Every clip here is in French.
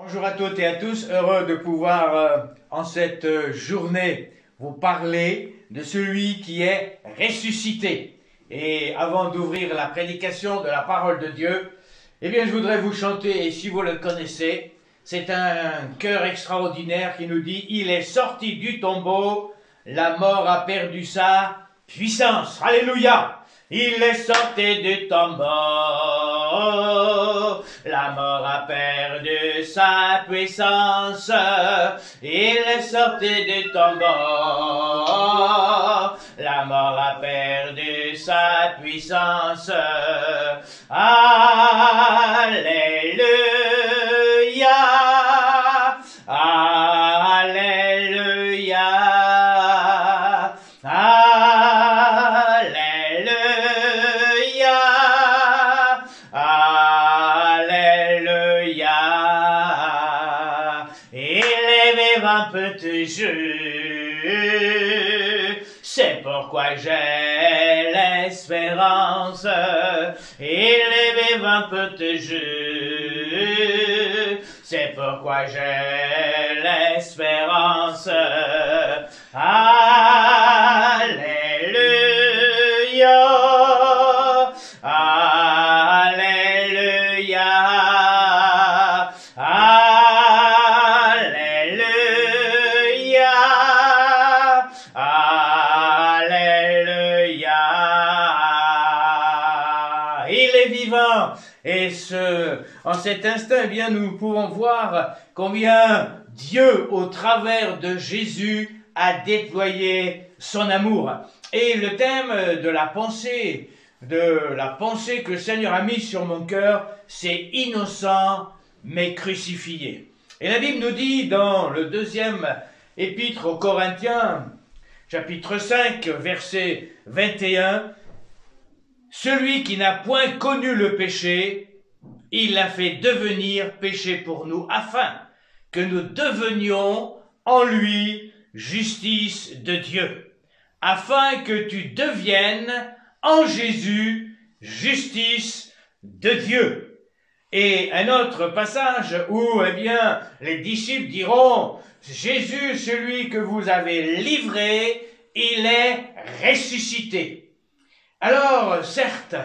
Bonjour à toutes et à tous, heureux de pouvoir en cette journée vous parler de celui qui est ressuscité. Et avant d'ouvrir la prédication de la parole de Dieu, eh bien je voudrais vous chanter, et si vous le connaissez, c'est un chœur extraordinaire qui nous dit « Il est sorti du tombeau, la mort a perdu sa puissance. » Alléluia! Il est sorti du tombeau, la mort a perdu sa puissance. Il est sorti du tombeau, la mort a perdu sa puissance. Alléluia, alléluia, alléluia, alléluia. Il est vivant pour toujours, c'est pourquoi j'ai l'espérance. Il est vivant pour toujours, c'est pourquoi j'ai l'espérance. Alléluia, alléluia, alléluia, alléluia. Il est vivant. Et en cet instant, eh bien, nous pouvons voir combien Dieu, au travers de Jésus, a déployé son amour. Et le thème de la pensée que le Seigneur a mis sur mon cœur, c'est innocent mais crucifié. Et la Bible nous dit dans le deuxième épître aux Corinthiens, chapitre 5, verset 21, « Celui qui n'a point connu le péché, il l'a fait devenir péché pour nous, afin que nous devenions en lui justice de Dieu, afin que tu deviennes en Jésus justice de Dieu. » Et un autre passage où, eh bien, les disciples diront, Jésus, celui que vous avez livré, il est ressuscité. Alors, certes,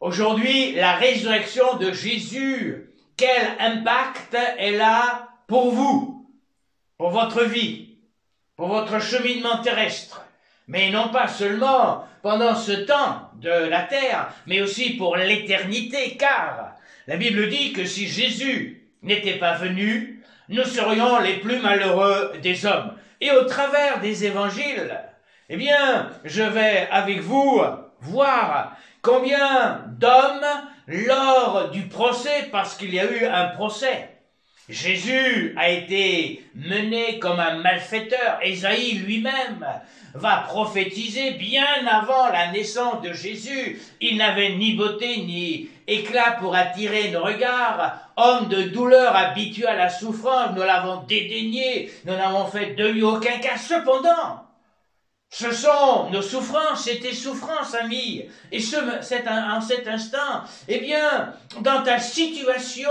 aujourd'hui, la résurrection de Jésus, quel impact elle a pour vous, pour votre vie, pour votre cheminement terrestre, mais non pas seulement pendant ce temps de la terre, mais aussi pour l'éternité, car la Bible dit que si Jésus n'était pas venu, nous serions les plus malheureux des hommes. Et au travers des évangiles, eh bien, je vais avec vous voir combien d'hommes, lors du procès, parce qu'il y a eu un procès, Jésus a été mené comme un malfaiteur. Ésaïe lui-même va prophétiser bien avant la naissance de Jésus. Il n'avait ni beauté ni éclat pour attirer nos regards. Homme de douleur habitué à la souffrance, nous l'avons dédaigné, nous n'avons fait de lui aucun cas. Cependant, ce sont nos souffrances, c'est tes souffrances, amis. Et en cet instant, eh bien, dans ta situation,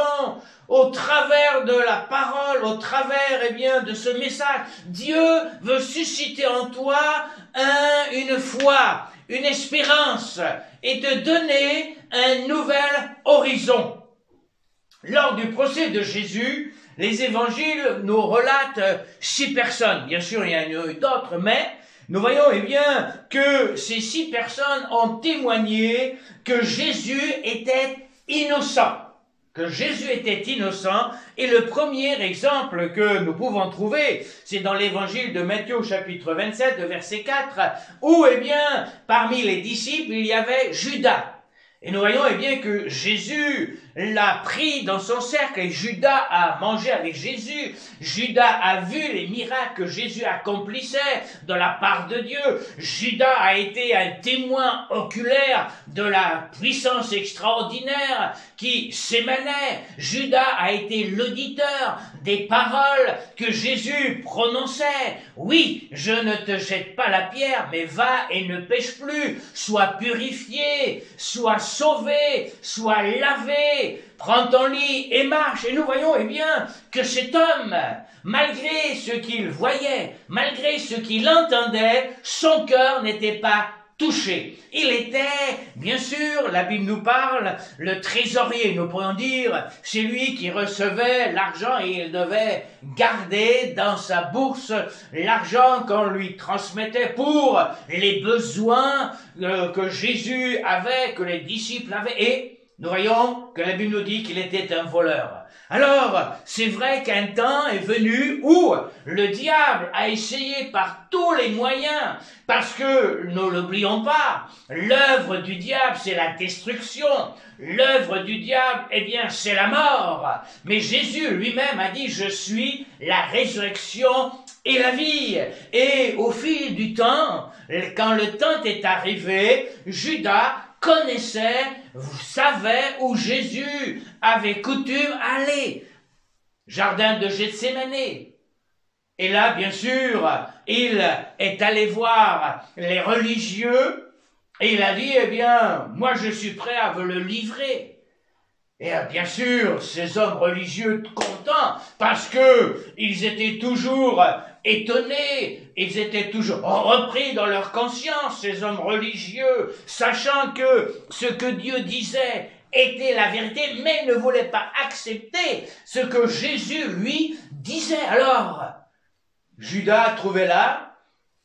au travers de la parole, au travers, eh bien, de ce message, Dieu veut susciter en toi une foi, une espérance, et te donner un nouvel horizon. Lors du procès de Jésus, les évangiles nous relatent 6 personnes. Bien sûr, il y en a eu d'autres, mais nous voyons, eh bien, que ces 6 personnes ont témoigné que Jésus était innocent. Que Jésus était innocent. Et le premier exemple que nous pouvons trouver, c'est dans l'évangile de Matthieu, chapitre 27, verset 4, où, eh bien, parmi les disciples, il y avait Judas. Et nous voyons, eh bien, que Jésus l'a pris dans son cercle et Judas a mangé avec Jésus. Judas a vu les miracles que Jésus accomplissait de la part de Dieu. Judas a été un témoin oculaire de la puissance extraordinaire qui s'émanait. Judas a été l'auditeur des paroles que Jésus prononçait. Oui, je ne te jette pas la pierre, mais va et ne pêche plus. Sois purifié, sois sauvé, sois lavé, allez, prends ton lit et marche. Et nous voyons, eh bien, que cet homme, malgré ce qu'il voyait, malgré ce qu'il entendait, son cœur n'était pas touché. Il était, bien sûr, la Bible nous parle, le trésorier, nous pourrions dire, c'est lui qui recevait l'argent et il devait garder dans sa bourse l'argent qu'on lui transmettait pour les besoins que Jésus avait, que les disciples avaient. Et nous voyons que la Bible nous dit qu'il était un voleur. Alors, c'est vrai qu'un temps est venu où le diable a essayé par tous les moyens, parce que, ne l'oublions pas, l'œuvre du diable, c'est la destruction. L'œuvre du diable, eh bien, c'est la mort. Mais Jésus lui-même a dit, je suis la résurrection et la vie. Et au fil du temps, quand le temps est arrivé, Judas connaissait, savait où Jésus avait coutume aller. Jardin de Gethsémane. Et là, bien sûr, il est allé voir les religieux et il a dit, eh bien, moi je suis prêt à vous le livrer. Et bien sûr, ces hommes religieux contents, parce que ils étaient toujours étonnés, ils étaient toujours repris dans leur conscience, ces hommes religieux, sachant que ce que Dieu disait était la vérité, mais ne voulaient pas accepter ce que Jésus lui disait. Alors, Judas a trouvé là,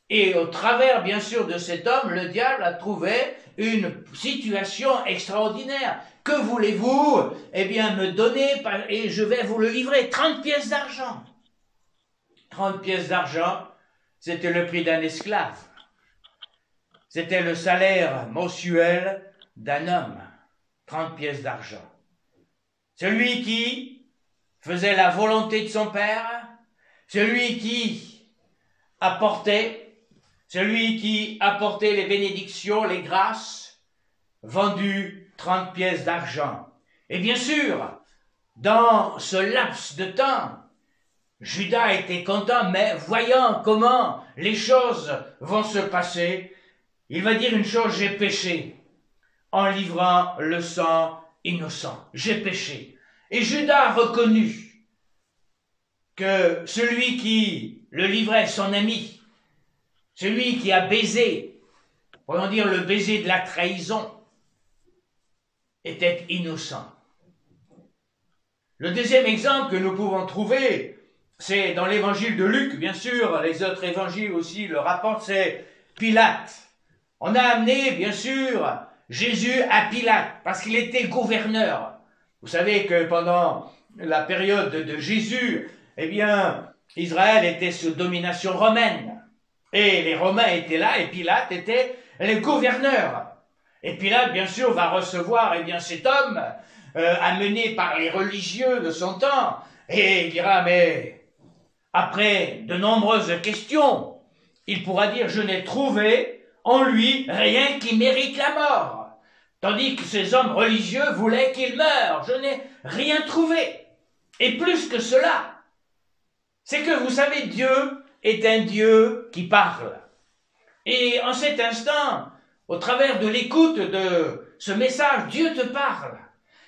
et au travers, bien sûr, de cet homme, le diable a trouvé une situation extraordinaire. Que voulez-vous? Eh bien, me donner, et je vais vous le livrer, 30 pièces d'argent. 30 pièces d'argent, c'était le prix d'un esclave. C'était le salaire mensuel d'un homme. 30 pièces d'argent. Celui qui faisait la volonté de son père, celui qui apportait les bénédictions, les grâces, vendu 30 pièces d'argent. Et bien sûr, dans ce laps de temps, Judas était content, mais voyant comment les choses vont se passer, il va dire une chose, j'ai péché, en livrant le sang innocent. J'ai péché. Et Judas a reconnu que celui qui le livrait, son ami, celui qui a baisé, pourrions dire le baiser de la trahison, était innocent. Le deuxième exemple que nous pouvons trouver, c'est dans l'évangile de Luc, bien sûr, les autres évangiles aussi le rapportent, c'est Pilate. On a amené, bien sûr, Jésus à Pilate, parce qu'il était gouverneur. Vous savez que pendant la période de Jésus, eh bien, Israël était sous domination romaine. Et les Romains étaient là, et Pilate était le gouverneur. Et Pilate, bien sûr, va recevoir, eh bien, cet homme, amené par les religieux de son temps, et il dira, mais après de nombreuses questions, il pourra dire, je n'ai trouvé en lui rien qui mérite la mort. Tandis que ces hommes religieux voulaient qu'il meure. Je n'ai rien trouvé. Et plus que cela, c'est que vous savez, Dieu est un Dieu qui parle. Et en cet instant, au travers de l'écoute de ce message, Dieu te parle.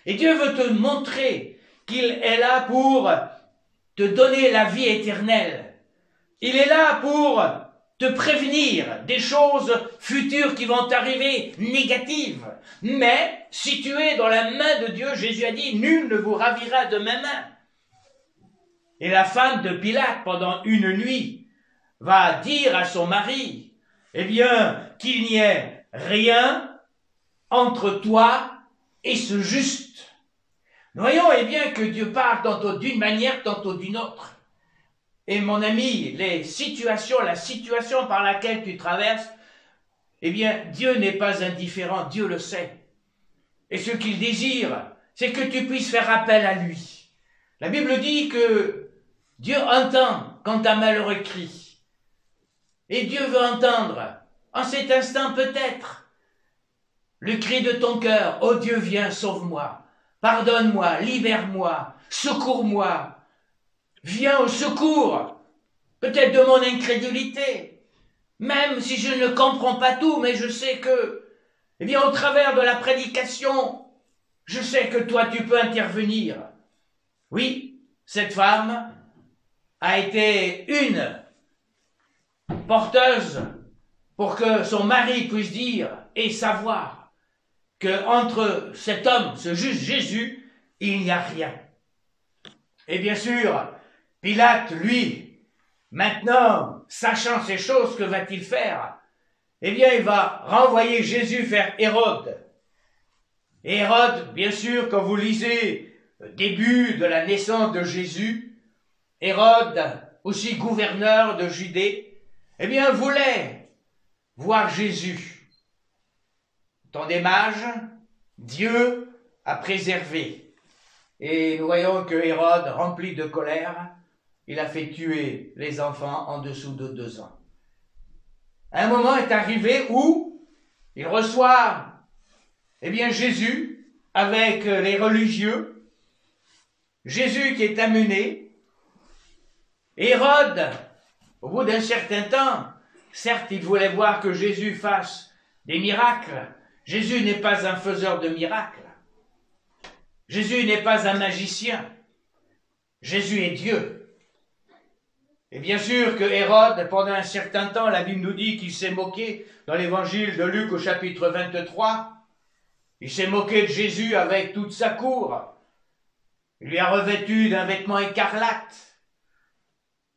Et Dieu veut te montrer qu'il est là pour te donner la vie éternelle. Il est là pour te prévenir des choses futures qui vont t'arriver négatives. Mais si tu es dans la main de Dieu, Jésus a dit, nul ne vous ravira de ma main. Et la femme de Pilate, pendant une nuit, va dire à son mari, eh bien, qu'il n'y ait rien entre toi et ce juste. Nous voyons, eh bien, que Dieu parle tantôt d'une manière, tantôt d'une autre. Et mon ami, la situation par laquelle tu traverses, eh bien, Dieu n'est pas indifférent, Dieu le sait. Et ce qu'il désire, c'est que tu puisses faire appel à lui. La Bible dit que Dieu entend quand un malheureux crie. Et Dieu veut entendre, en cet instant peut-être, le cri de ton cœur. Oh Dieu, viens, sauve-moi, pardonne-moi, libère-moi, secours-moi. Viens au secours, peut-être de mon incrédulité, même si je ne comprends pas tout, mais je sais que, eh bien, au travers de la prédication, je sais que toi tu peux intervenir. Oui, cette femme a été une porteuse pour que son mari puisse dire et savoir que entre cet homme, ce juste Jésus, il n'y a rien. Et bien sûr, Pilate, lui, maintenant, sachant ces choses, que va-t-il faire? Eh bien, il va renvoyer Jésus vers Hérode. Et Hérode, bien sûr, quand vous lisez le début de la naissance de Jésus, Hérode, aussi gouverneur de Judée, eh bien, voulait voir Jésus. Dans des mages, Dieu a préservé. Et nous voyons que Hérode, rempli de colère, il a fait tuer les enfants en dessous de 2 ans. Un moment est arrivé où il reçoit, eh bien, Jésus avec les religieux, Jésus qui est amené. Hérode, au bout d'un certain temps, certes, il voulait voir que Jésus fasse des miracles. Jésus n'est pas un faiseur de miracles. Jésus n'est pas un magicien. Jésus est Dieu. Et bien sûr que Hérode, pendant un certain temps, la Bible nous dit qu'il s'est moqué, dans l'évangile de Luc au chapitre 23, il s'est moqué de Jésus avec toute sa cour. Il lui a revêtu d'un vêtement écarlate.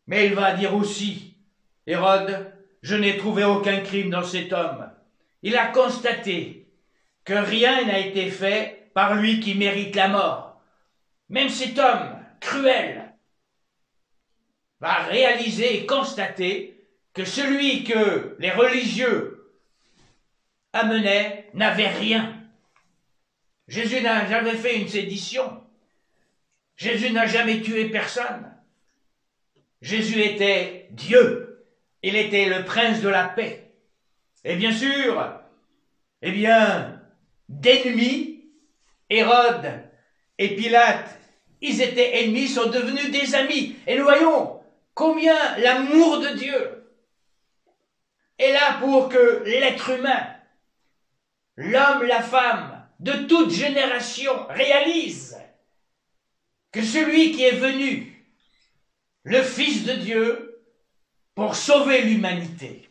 Mais il va dire aussi, Hérode, je n'ai trouvé aucun crime dans cet homme. Il a constaté que rien n'a été fait par lui qui mérite la mort. Même cet homme cruel va réaliser et constater que celui que les religieux amenaient n'avait rien. Jésus n'a jamais fait une sédition. Jésus n'a jamais tué personne. Jésus était Dieu. Il était le prince de la paix. Et bien sûr, eh bien, d'ennemis, Hérode et Pilate, ils étaient ennemis, sont devenus des amis. Et nous voyons combien l'amour de Dieu est là pour que l'être humain, l'homme, la femme, de toute génération, réalise que celui qui est venu, le Fils de Dieu, pour sauver l'humanité.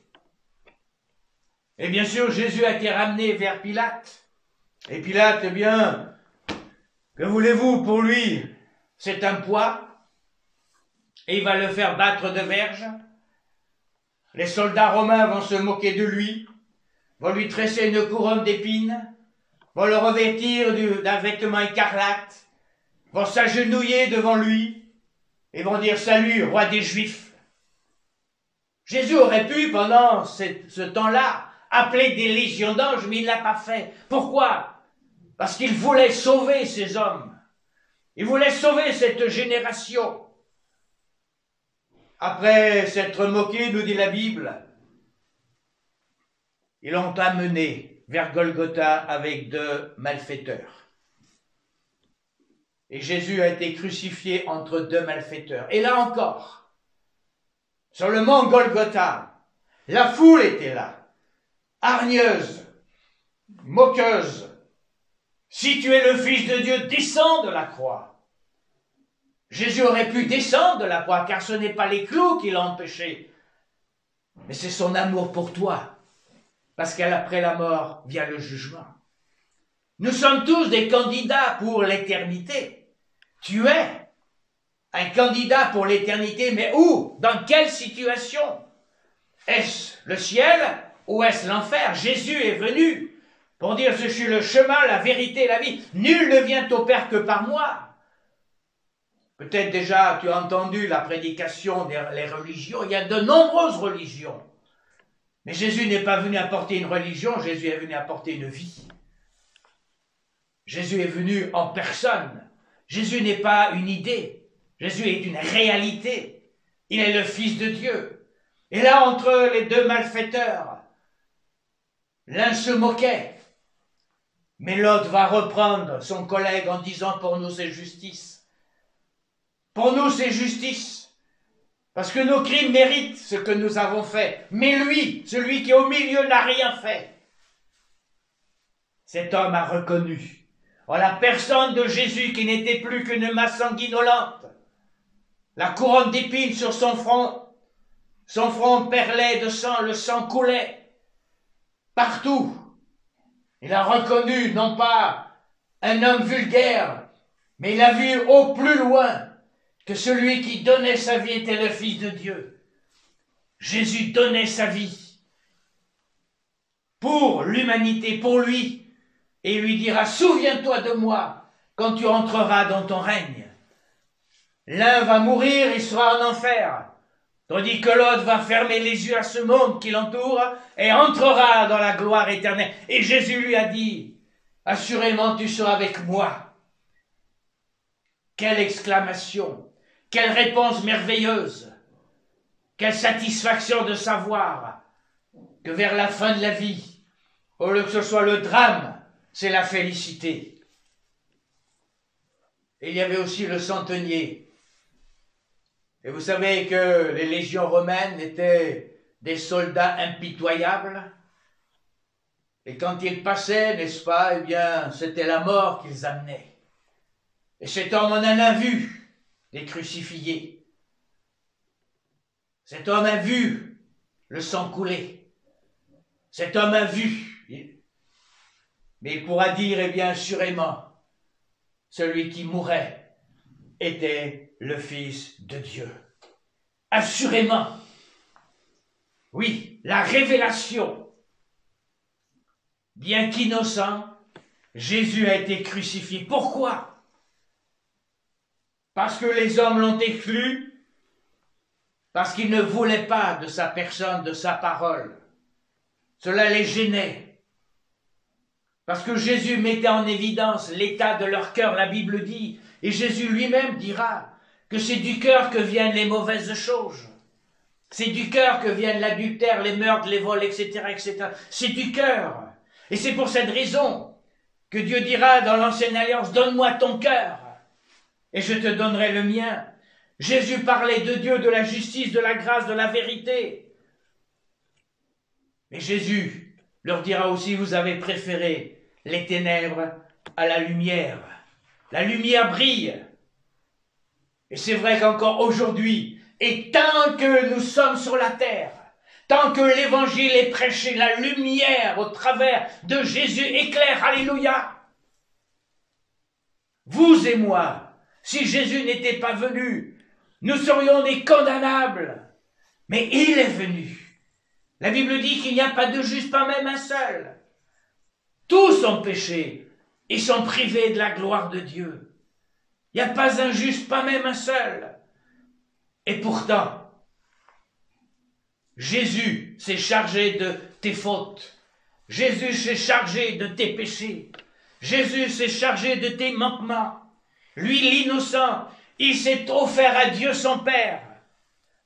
Et bien sûr, Jésus a été ramené vers Pilate. Et Pilate, eh bien, que voulez-vous pour lui? C'est un poids. Et il va le faire battre de verge. Les soldats romains vont se moquer de lui, vont lui tresser une couronne d'épines, vont le revêtir d'un vêtement écarlate, vont s'agenouiller devant lui et vont dire « Salut, roi des Juifs ». Jésus aurait pu, pendant ce temps-là, appeler des légions d'anges, mais il ne l'a pas fait. Pourquoi? Parce qu'il voulait sauver ces hommes. Il voulait sauver cette génération. Après s'être moqué, nous dit la Bible, ils l'ont amené vers Golgotha avec 2 malfaiteurs. Et Jésus a été crucifié entre 2 malfaiteurs. Et là encore, sur le mont Golgotha, la foule était là, hargneuse, moqueuse. Si tu es le Fils de Dieu, descends de la croix. Jésus aurait pu descendre de la croix, car ce n'est pas les clous qui l'ont empêché, mais c'est son amour pour toi, parce qu'après la mort vient le jugement. Nous sommes tous des candidats pour l'éternité. Tu es un candidat pour l'éternité, mais où? Dans quelle situation? Est-ce le ciel ou est-ce l'enfer? Jésus est venu pour dire « Je suis le chemin, la vérité et la vie. Nul ne vient au Père que par moi. » Peut-être déjà tu as entendu la prédication des religions. Il y a de nombreuses religions. Mais Jésus n'est pas venu apporter une religion, Jésus est venu apporter une vie. Jésus est venu en personne. Jésus n'est pas une idée. Jésus est une réalité. Il est le Fils de Dieu. Et là, entre les 2 malfaiteurs, l'un se moquait, mais l'autre va reprendre son collègue en disant « Pour nous, c'est justice. Pour nous, c'est justice. Parce que nos crimes méritent ce que nous avons fait. Mais lui, celui qui est au milieu, n'a rien fait. » Cet homme a reconnu en la personne de Jésus qui n'était plus qu'une masse sanguinolente, la couronne d'épines sur son front perlait de sang, le sang coulait partout. Il a reconnu non pas un homme vulgaire, mais il a vu au plus loin que celui qui donnait sa vie était le Fils de Dieu. Jésus donnait sa vie pour l'humanité, pour lui, et il lui dira, souviens-toi de moi quand tu entreras dans ton règne. L'un va mourir, il sera en enfer, tandis que l'autre va fermer les yeux à ce monde qui l'entoure et entrera dans la gloire éternelle. Et Jésus lui a dit, assurément tu seras avec moi. Quelle exclamation, quelle réponse merveilleuse, quelle satisfaction de savoir que vers la fin de la vie, au lieu que ce soit le drame, c'est la félicité. Et il y avait aussi le centenier. Et vous savez que les légions romaines étaient des soldats impitoyables. Et quand ils passaient, n'est-ce pas, eh bien, c'était la mort qu'ils amenaient. Et cet homme en a vu les crucifiés. Cet homme a vu le sang couler. Cet homme a vu. Mais il pourra dire, eh bien, assurément, celui qui mourait était le Fils de Dieu. Assurément. Oui, la révélation. Bien qu'innocent, Jésus a été crucifié. Pourquoi? Parce que les hommes l'ont exclu, parce qu'ils ne voulaient pas de sa personne, de sa parole. Cela les gênait. Parce que Jésus mettait en évidence l'état de leur cœur, la Bible dit, et Jésus lui-même dira que c'est du cœur que viennent les mauvaises choses. C'est du cœur que viennent l'adultère, les meurtres, les vols, etc., etc. C'est du cœur. Et c'est pour cette raison que Dieu dira dans l'Ancienne Alliance, donne-moi ton cœur, et je te donnerai le mien. Jésus parlait de Dieu, de la justice, de la grâce, de la vérité. Mais Jésus leur dira aussi, vous avez préféré les ténèbres à la lumière. La lumière brille. Et c'est vrai qu'encore aujourd'hui, et tant que nous sommes sur la terre, tant que l'évangile est prêché, la lumière au travers de Jésus éclaire, alléluia. Vous et moi, si Jésus n'était pas venu, nous serions des condamnables. Mais il est venu. La Bible dit qu'il n'y a pas de juste, pas même un seul. Tous ont péché et sont privés de la gloire de Dieu. Il n'y a pas un juste, pas même un seul. Et pourtant, Jésus s'est chargé de tes fautes. Jésus s'est chargé de tes péchés. Jésus s'est chargé de tes manquements. Lui, l'innocent, il s'est offert à Dieu son Père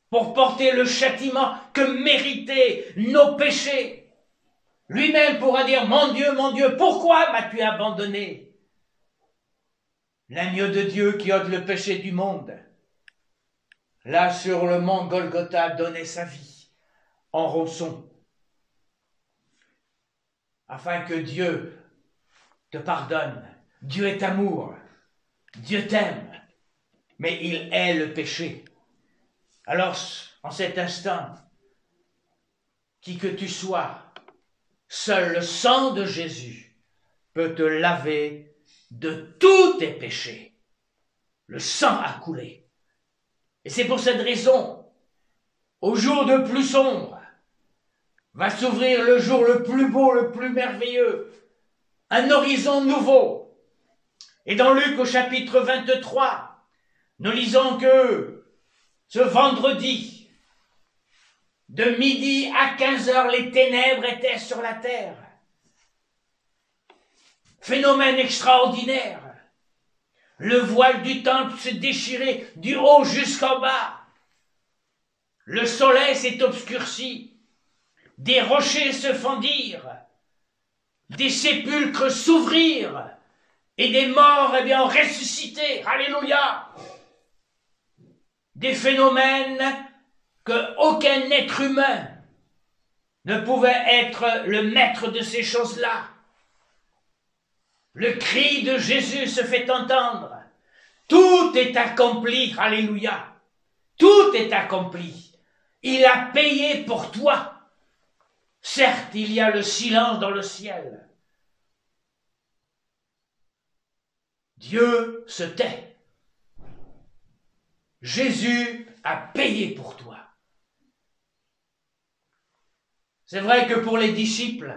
pour porter le châtiment que méritaient nos péchés. Lui-même pourra dire, mon Dieu, pourquoi m'as-tu abandonné? L'agneau de Dieu qui ôte le péché du monde, là sur le mont Golgotha, donnait sa vie en rançon, afin que Dieu te pardonne. Dieu est amour, Dieu t'aime, mais il hait le péché. Alors, en cet instant, qui que tu sois, seul le sang de Jésus peut te laver de tous tes péchés. Le sang a coulé. Et c'est pour cette raison, au jour le plus sombre, va s'ouvrir le jour le plus beau, le plus merveilleux, un horizon nouveau. Et dans Luc au chapitre 23, nous lisons que ce vendredi, de midi à 15h, les ténèbres étaient sur la terre. Phénomène extraordinaire. Le voile du temple se déchirait du haut jusqu'en bas. Le soleil s'est obscurci. Des rochers se fendirent. Des sépulcres s'ouvrirent. Et des morts, eh bien, ont ressuscité. Alléluia. Des phénomènes qu'aucun être humain ne pouvait être le maître de ces choses-là. Le cri de Jésus se fait entendre. Tout est accompli, alléluia. Tout est accompli. Il a payé pour toi. Certes, il y a le silence dans le ciel. Dieu se tait. Jésus a payé pour toi. C'est vrai que pour les disciples,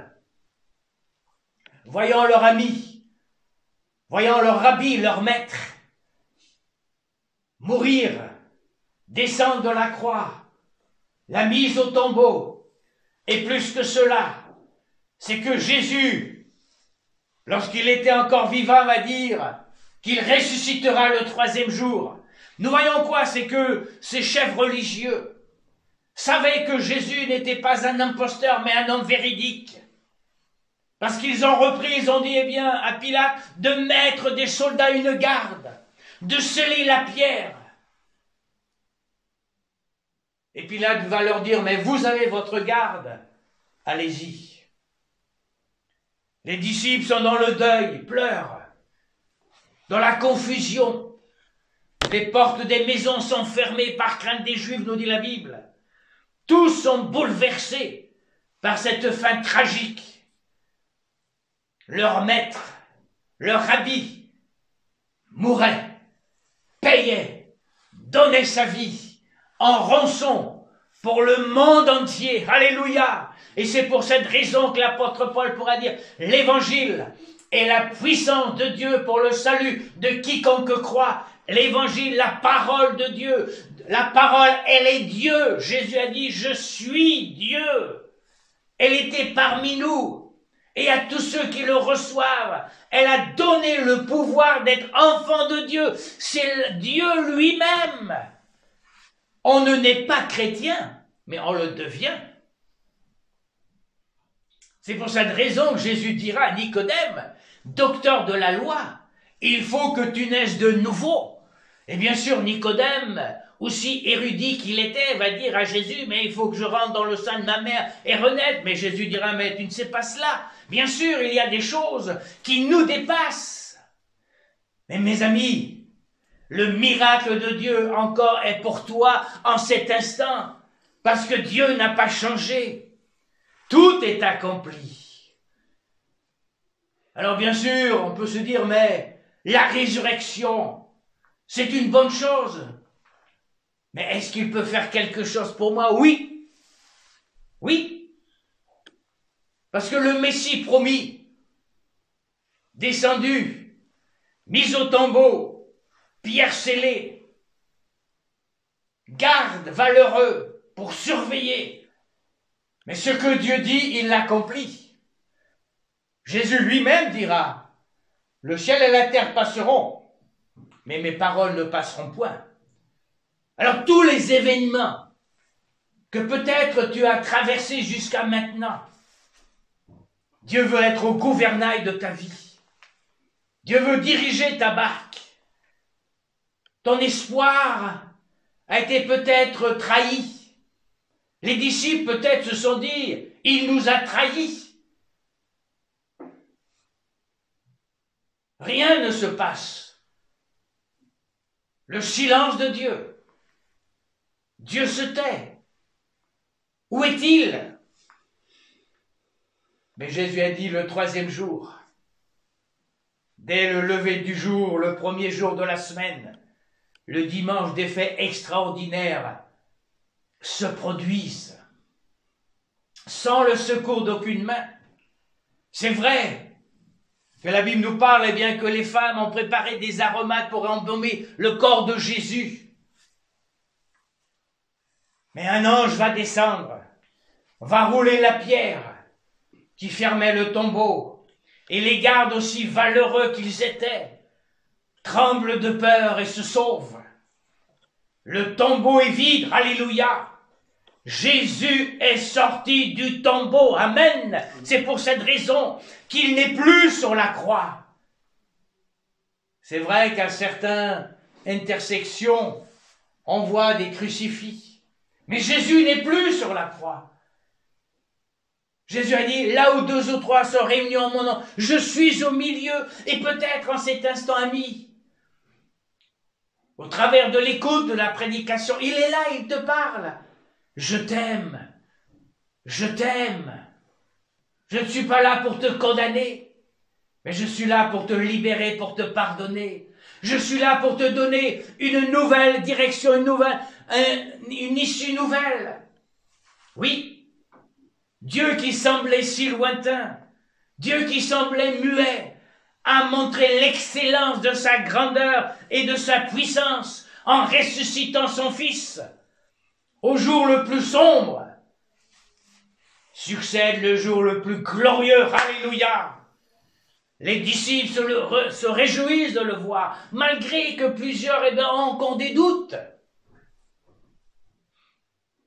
voyant leur ami, voyant leur rabbi, leur maître, mourir, descendre de la croix, la mise au tombeau, et plus que cela, c'est que Jésus, lorsqu'il était encore vivant, va dire qu'il ressuscitera le 3e jour. Nous voyons quoi? C'est que ces chefs religieux savaient que Jésus n'était pas un imposteur, mais un homme véridique. Parce qu'ils ont repris, ils ont dit, eh bien, à Pilate, de mettre des soldats une garde, de sceller la pierre. Et Pilate va leur dire, mais vous avez votre garde, allez-y. Les disciples sont dans le deuil, pleurent, dans la confusion. Les portes des maisons sont fermées par crainte des Juifs, nous dit la Bible. Tous sont bouleversés par cette fin tragique. Leur maître, leur rabbi, mourait, payait, donnait sa vie en rançon pour le monde entier. Alléluia! Et c'est pour cette raison que l'apôtre Paul pourra dire l'évangile est la puissance de Dieu pour le salut de quiconque croit. L'évangile, la parole de Dieu, la parole, elle est Dieu. Jésus a dit, je suis Dieu. Elle était parmi nous. Et à tous ceux qui le reçoivent, elle a donné le pouvoir d'être enfant de Dieu. C'est Dieu lui-même. On ne naît pas chrétien, mais on le devient. C'est pour cette raison que Jésus dira à Nicodème, docteur de la loi, il faut que tu naisses de nouveau. Et bien sûr, Nicodème, aussi érudit qu'il était, va dire à Jésus, mais il faut que je rentre dans le sein de ma mère et renaître. Mais Jésus dira, mais tu ne sais pas cela. Bien sûr, il y a des choses qui nous dépassent. Mais mes amis, le miracle de Dieu encore est pour toi en cet instant, parce que Dieu n'a pas changé. Tout est accompli. Alors bien sûr, on peut se dire, mais la résurrection, c'est une bonne chose. Mais est-ce qu'il peut faire quelque chose pour moi? Oui. Oui. Parce que le Messie promis, descendu, mis au tombeau, pierre scellée, garde valeureux pour surveiller. Mais ce que Dieu dit, il l'accomplit. Jésus lui-même dira, le ciel et la terre passeront, mais mes paroles ne passeront point. Alors tous les événements que peut-être tu as traversés jusqu'à maintenant, Dieu veut être au gouvernail de ta vie. Dieu veut diriger ta barque. Ton espoir a été peut-être trahi. Les disciples peut-être se sont dit, il nous a trahis. Rien ne se passe. Le silence de Dieu. Dieu se tait. Où est-il? Mais Jésus a dit le 3e jour, dès le lever du jour, le 1er jour de la semaine, le dimanche, des faits extraordinaires se produisent sans le secours d'aucune main. C'est vrai que la Bible nous parle, eh bien, que les femmes ont préparé des aromates pour embaumer le corps de Jésus. Mais un ange va descendre, va rouler la pierre qui fermait le tombeau, et les gardes, aussi valeureux qu'ils étaient, tremblent de peur et se sauvent. Le tombeau est vide, alléluia. Jésus est sorti du tombeau, amen. C'est pour cette raison qu'il n'est plus sur la croix. C'est vrai qu'à certaines intersections, on voit des crucifix. Mais Jésus n'est plus sur la croix. Jésus a dit, là où 2 ou 3 sont réunis en mon nom, je suis au milieu. Et peut-être en cet instant, ami, au travers de l'écoute de la prédication, il est là, il te parle. Je t'aime. Je t'aime. Je ne suis pas là pour te condamner, mais je suis là pour te libérer, pour te pardonner. Je suis là pour te donner une nouvelle direction, une issue nouvelle. Oui, Dieu qui semblait si lointain, Dieu qui semblait muet, a montré l'excellence de sa grandeur et de sa puissance en ressuscitant son Fils. Au jour le plus sombre, succède le jour le plus glorieux. Alléluia! Les disciples se réjouissent de le voir, malgré que plusieurs ont des doutes.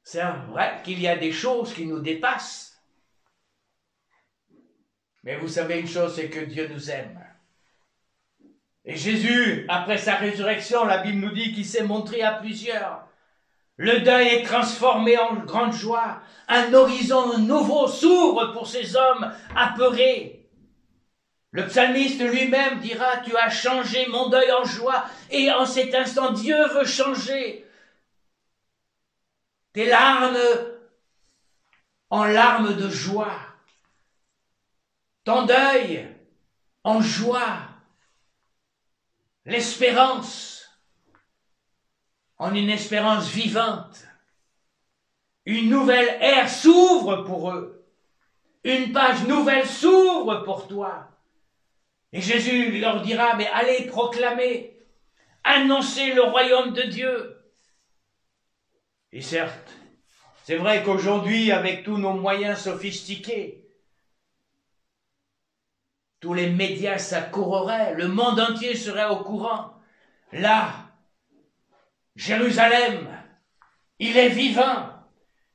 C'est vrai qu'il y a des choses qui nous dépassent. Mais vous savez une chose, c'est que Dieu nous aime. Et Jésus, après sa résurrection, la Bible nous dit qu'il s'est montré à plusieurs. Le deuil est transformé en grande joie. Un horizon nouveau s'ouvre pour ces hommes apeurés. Le psalmiste lui-même dira, tu as changé mon deuil en joie. Et en cet instant, Dieu veut changer tes larmes en larmes de joie. Ton deuil en joie. L'espérance en une espérance vivante. Une nouvelle ère s'ouvre pour eux. Une page nouvelle s'ouvre pour toi. Et Jésus leur dira, mais allez proclamer, annoncer le royaume de Dieu. Et certes, c'est vrai qu'aujourd'hui, avec tous nos moyens sophistiqués, tous les médias s'accourraient, le monde entier serait au courant. Là, Jérusalem, il est vivant.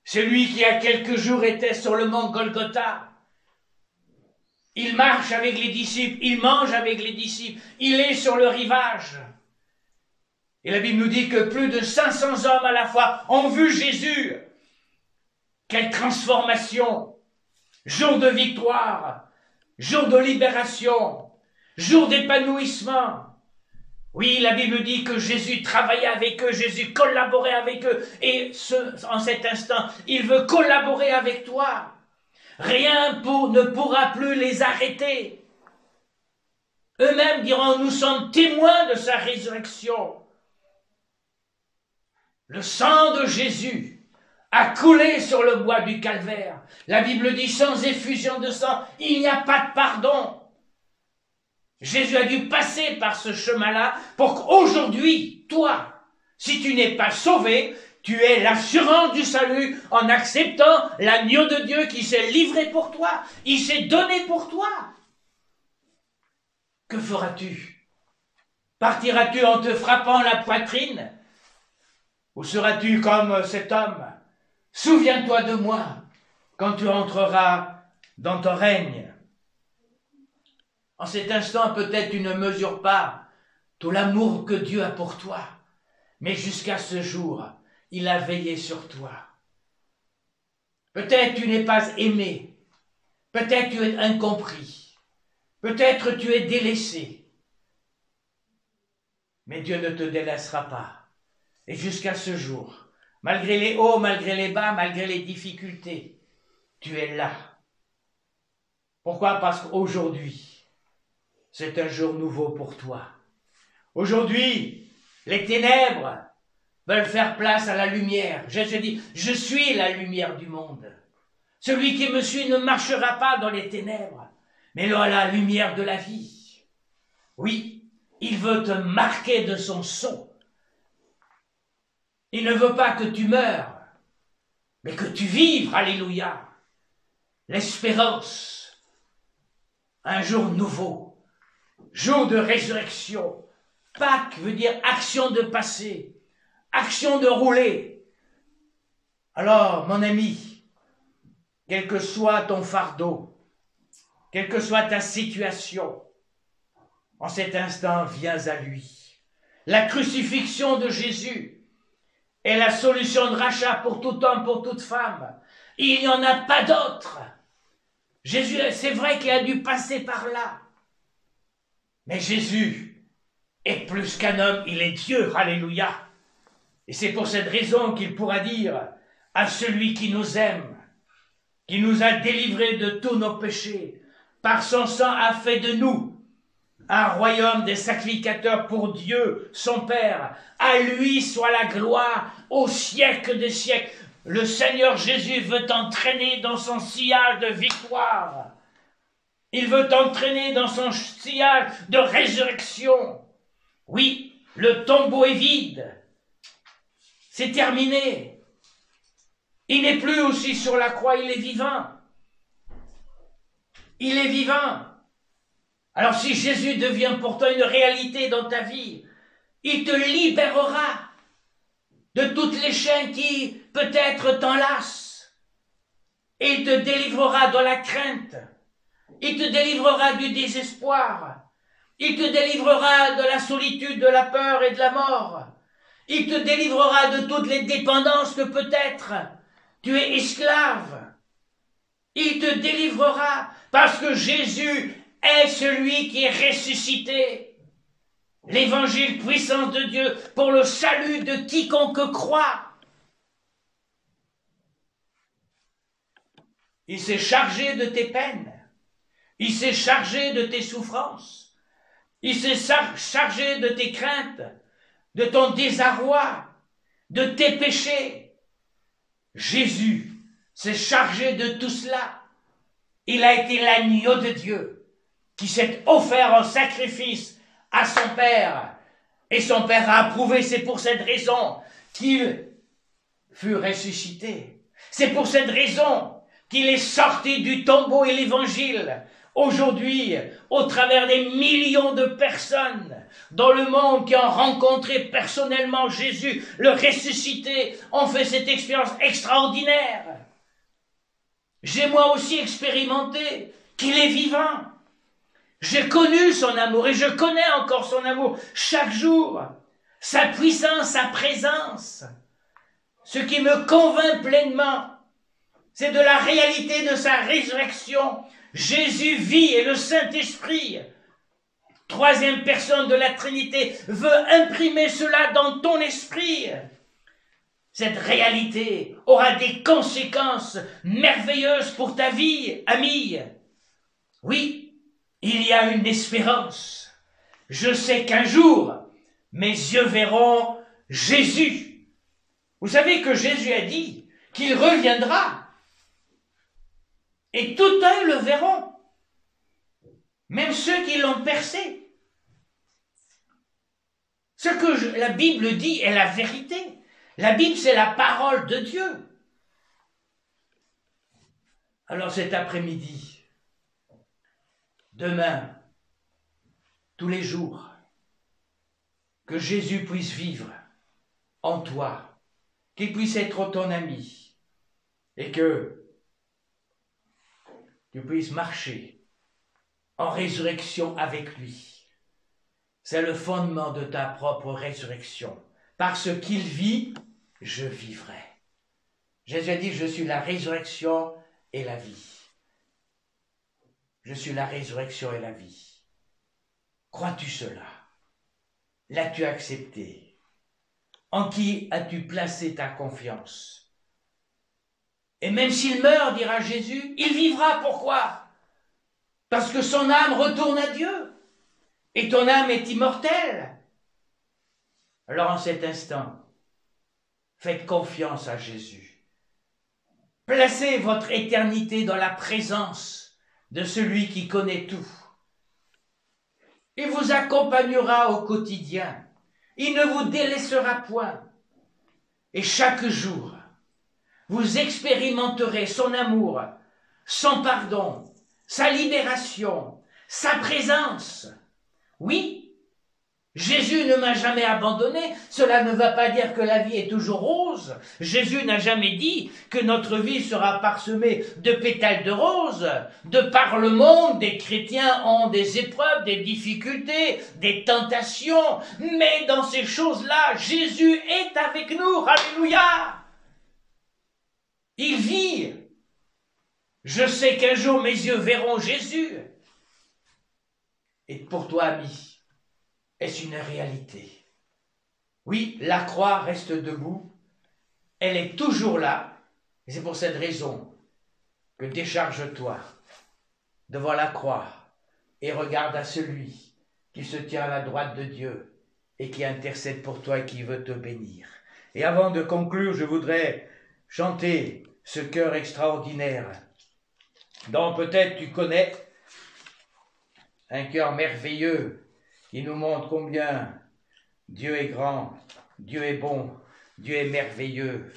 Celui qui a quelques jours était sur le mont Golgotha. Il marche avec les disciples, il mange avec les disciples, il est sur le rivage. Et la Bible nous dit que plus de 500 hommes à la fois ont vu Jésus. Quelle transformation! Jour de victoire, jour de libération, jour d'épanouissement. Oui, la Bible dit que Jésus travaillait avec eux, Jésus collaborait avec eux. Et en cet instant, il veut collaborer avec toi. Rien ne pourra plus les arrêter. Eux-mêmes diront, nous sommes témoins de sa résurrection. Le sang de Jésus a coulé sur le bois du calvaire. La Bible dit, sans effusion de sang, il n'y a pas de pardon. Jésus a dû passer par ce chemin-là pour qu'aujourd'hui, toi, si tu n'es pas sauvé, tu aies l'assurance du salut en acceptant l'agneau de Dieu qui s'est livré pour toi. Il s'est donné pour toi. Que feras-tu? Partiras-tu en te frappant la poitrine? Ou seras-tu comme cet homme? Souviens-toi de moi quand tu entreras dans ton règne. En cet instant, peut-être tu ne mesures pas tout l'amour que Dieu a pour toi. Mais jusqu'à ce jour, il a veillé sur toi. Peut-être tu n'es pas aimé. Peut-être tu es incompris. Peut-être tu es délaissé. Mais Dieu ne te délaissera pas. Et jusqu'à ce jour, malgré les hauts, malgré les bas, malgré les difficultés, tu es là. Pourquoi? Parce qu'aujourd'hui, c'est un jour nouveau pour toi. Aujourd'hui, les ténèbres veulent faire place à la lumière. Jésus dit, je suis la lumière du monde. Celui qui me suit ne marchera pas dans les ténèbres, mais dans la lumière de la vie. Oui, il veut te marquer de son sceau. Il ne veut pas que tu meures, mais que tu vives, alléluia, l'espérance, un jour nouveau, jour de résurrection. Pâques veut dire action de passer, action de rouler. Alors, mon ami, quel que soit ton fardeau, quelle que soit ta situation, en cet instant, viens à lui. La crucifixion de Jésus est la solution de rachat pour tout homme, pour toute femme. Il n'y en a pas d'autre. Jésus, c'est vrai qu'il a dû passer par là. Mais Jésus est plus qu'un homme, il est Dieu, alléluia. Et c'est pour cette raison qu'il pourra dire à celui qui nous aime, qui nous a délivrés de tous nos péchés, par son sang a fait de nous un royaume des sacrificateurs pour Dieu, son Père. À lui soit la gloire au siècle des siècles. Le Seigneur Jésus veut t'entraîner dans son sillage de victoire. Il veut t'entraîner dans son sillage de résurrection. Oui, le tombeau est vide. C'est terminé. Il n'est plus aussi sur la croix, il est vivant. Il est vivant. Alors si Jésus devient pour toi une réalité dans ta vie, il te libérera de toutes les chaînes qui peut-être t'enlacent. Et il te délivrera de la crainte. Il te délivrera du désespoir. Il te délivrera de la solitude, de la peur et de la mort. Il te délivrera de toutes les dépendances que peut-être tu es esclave. Il te délivrera parce que Jésus est celui qui est ressuscité. L'évangile, puissance de Dieu pour le salut de quiconque croit. Il s'est chargé de tes peines. Il s'est chargé de tes souffrances. Il s'est chargé de tes craintes, de ton désarroi, de tes péchés. Jésus s'est chargé de tout cela. Il a été l'agneau de Dieu qui s'est offert en sacrifice à son Père. Et son Père a approuvé. C'est pour cette raison qu'il fut ressuscité. C'est pour cette raison qu'il est sorti du tombeau. Et l'Évangile, aujourd'hui, au travers des millions de personnes dans le monde qui ont rencontré personnellement Jésus, le ressuscité, ont fait cette expérience extraordinaire. J'ai moi aussi expérimenté qu'il est vivant. J'ai connu son amour et je connais encore son amour chaque jour, sa puissance, sa présence. Ce qui me convainc pleinement, c'est de la réalité de sa résurrection. Jésus vit et le Saint-Esprit, troisième personne de la Trinité, veut imprimer cela dans ton esprit. Cette réalité aura des conséquences merveilleuses pour ta vie, ami. Oui, il y a une espérance. Je sais qu'un jour, mes yeux verront Jésus. Vous savez que Jésus a dit qu'il reviendra. Et tout œil le verront. Même ceux qui l'ont percé. Ce que la Bible dit est la vérité. La Bible, c'est la parole de Dieu. Alors cet après-midi, demain, tous les jours, que Jésus puisse vivre en toi, qu'il puisse être ton ami, et que tu puisses marcher en résurrection avec lui. C'est le fondement de ta propre résurrection. Parce qu'il vit, je vivrai. Jésus a dit, je suis la résurrection et la vie. Je suis la résurrection et la vie. Crois-tu cela? L'as-tu accepté? En qui as-tu placé ta confiance? Et même s'il meurt, dira Jésus, il vivra. Pourquoi? Parce que son âme retourne à Dieu. Et ton âme est immortelle. Alors en cet instant, faites confiance à Jésus. Placez votre éternité dans la présence de celui qui connaît tout. Il vous accompagnera au quotidien. Il ne vous délaissera point. Et chaque jour, vous expérimenterez son amour, son pardon, sa libération, sa présence. Oui, Jésus ne m'a jamais abandonné. Cela ne va pas dire que la vie est toujours rose. Jésus n'a jamais dit que notre vie sera parsemée de pétales de rose. De par le monde, des chrétiens ont des épreuves, des difficultés, des tentations. Mais dans ces choses-là, Jésus est avec nous. Alléluia! Il vit. Je sais qu'un jour mes yeux verront Jésus. Et pour toi, ami, est-ce une réalité? Oui, la croix reste debout. Elle est toujours là. Et c'est pour cette raison que décharge-toi devant la croix et regarde à celui qui se tient à la droite de Dieu et qui intercède pour toi et qui veut te bénir. Et avant de conclure, je voudrais chanter ce chœur extraordinaire dont peut-être tu connais, un chœur merveilleux qui nous montre combien Dieu est grand, Dieu est bon, Dieu est merveilleux.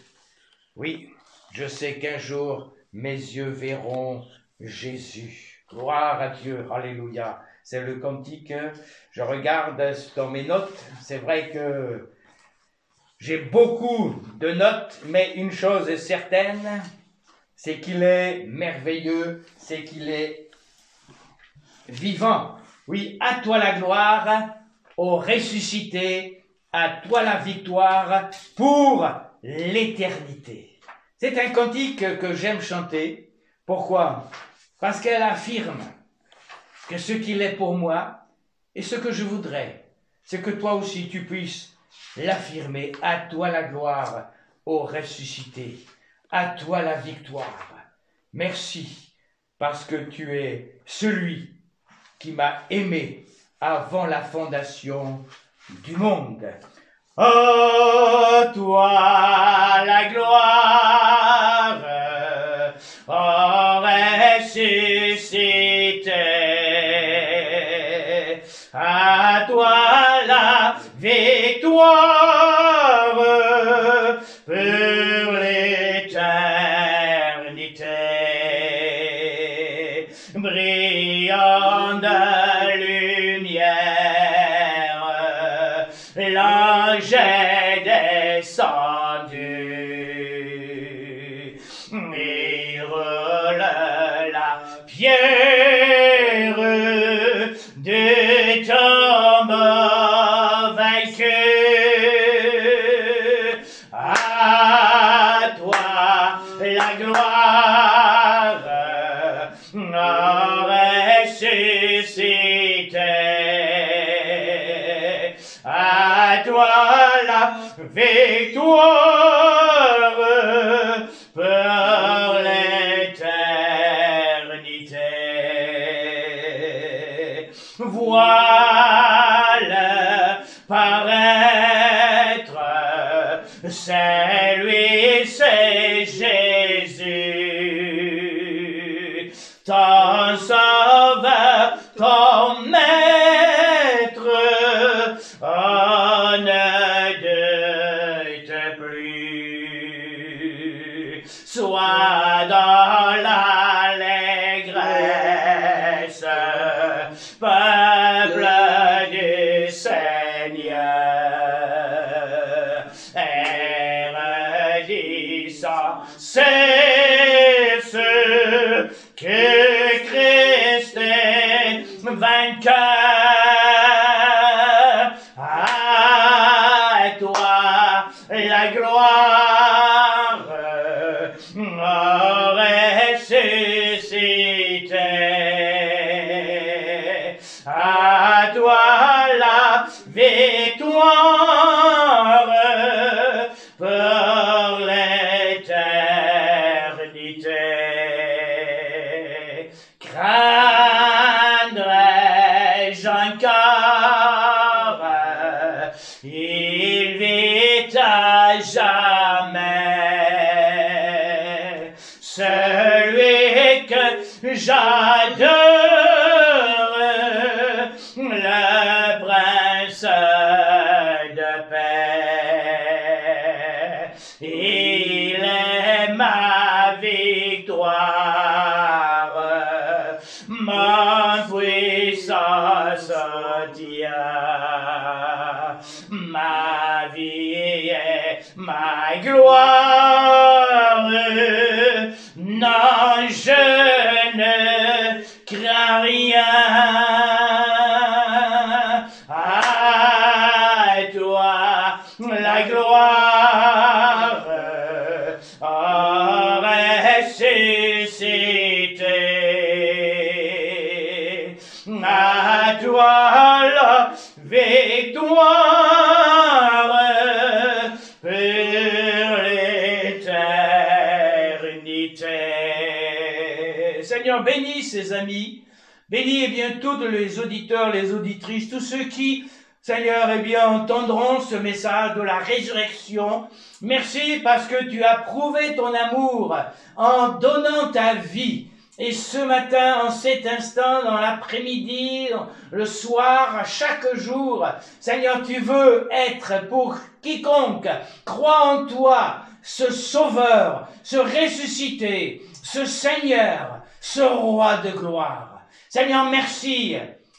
Oui, je sais qu'un jour mes yeux verront Jésus. Gloire à Dieu, alléluia. C'est le cantique, je regarde dans mes notes, c'est vrai que j'ai beaucoup de notes, mais une chose est certaine, c'est qu'il est merveilleux, c'est qu'il est vivant. Oui, à toi la gloire, ô ressuscité, à toi la victoire pour l'éternité. C'est un cantique que j'aime chanter. Pourquoi? Parce qu'elle affirme que ce qu'il est pour moi et ce que je voudrais, c'est que toi aussi tu puisses l'affirmer. À toi la gloire, ô ressuscité, à toi la victoire. Merci, parce que tu es celui qui m'a aimé avant la fondation du monde. À toi la gloire, ô ressuscité, à toi la victoire pour l'éternité. Brillant de lumière, l'ange est descendu. Il roule la pierre de tombe vaincu. À toi la gloire, ressuscité. À toi la victoire pour l'éternité. Voilà paraître, c'est lui, c'est Jésus, ton sauveur, ton maître, on ne doute plus. Sois dans l'allégresse, peuple du Seigneur, et redisant, c'est ce que Christ est vainqueur. À toi la gloire, ô ressuscité. À toi la victoire pour l'éternité. Craindrais-je encore? Il vit à jamais. Celui que j'adore, le prince de paix. Il est ma victoire, ma puissance, Dieu. Ma vie est ma gloire. Non, je ne crains rien. À toi la gloire, ô ressuscité. Seigneur, bénis ses amis, bénis, tous les auditeurs, les auditrices, tous ceux qui, Seigneur, entendront ce message de la résurrection. Merci parce que tu as prouvé ton amour en donnant ta vie. Et ce matin, en cet instant, dans l'après-midi, le soir, à chaque jour, Seigneur, tu veux être pour quiconque croit en toi, ce Sauveur, ce ressuscité, ce Seigneur, ce Roi de gloire. Seigneur, merci,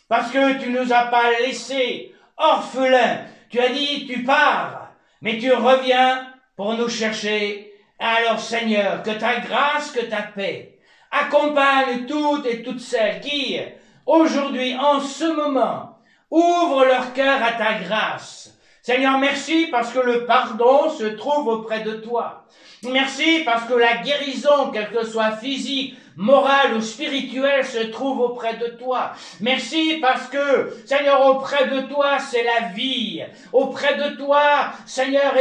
parce que tu nous as pas laissés orphelins. Tu as dit, tu pars, mais tu reviens pour nous chercher. Alors, Seigneur, que ta grâce, que ta paix accompagne toutes et toutes celles qui, aujourd'hui, en ce moment, ouvrent leur cœur à ta grâce. Seigneur, merci parce que le pardon se trouve auprès de toi. Merci parce que la guérison, quelle que soit physique, morale ou spirituelle, se trouve auprès de toi. Merci parce que, Seigneur, auprès de toi, c'est la vie. Auprès de toi, Seigneur,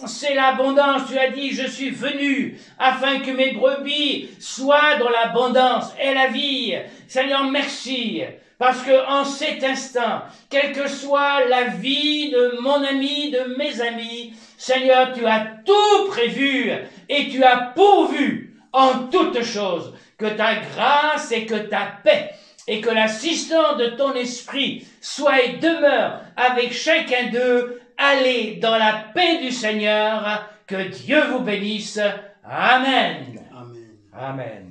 c'est l'abondance. Tu as dit, je suis venu afin que mes brebis soient dans l'abondance et la vie. Seigneur, merci. Parce que en cet instant, quelle que soit la vie de mon ami, de mes amis, Seigneur, tu as tout prévu et tu as pourvu en toutes choses que ta grâce et que ta paix et que l'assistance de ton esprit soit et demeure avec chacun d'eux. Allez dans la paix du Seigneur, que Dieu vous bénisse. Amen. Amen. Amen.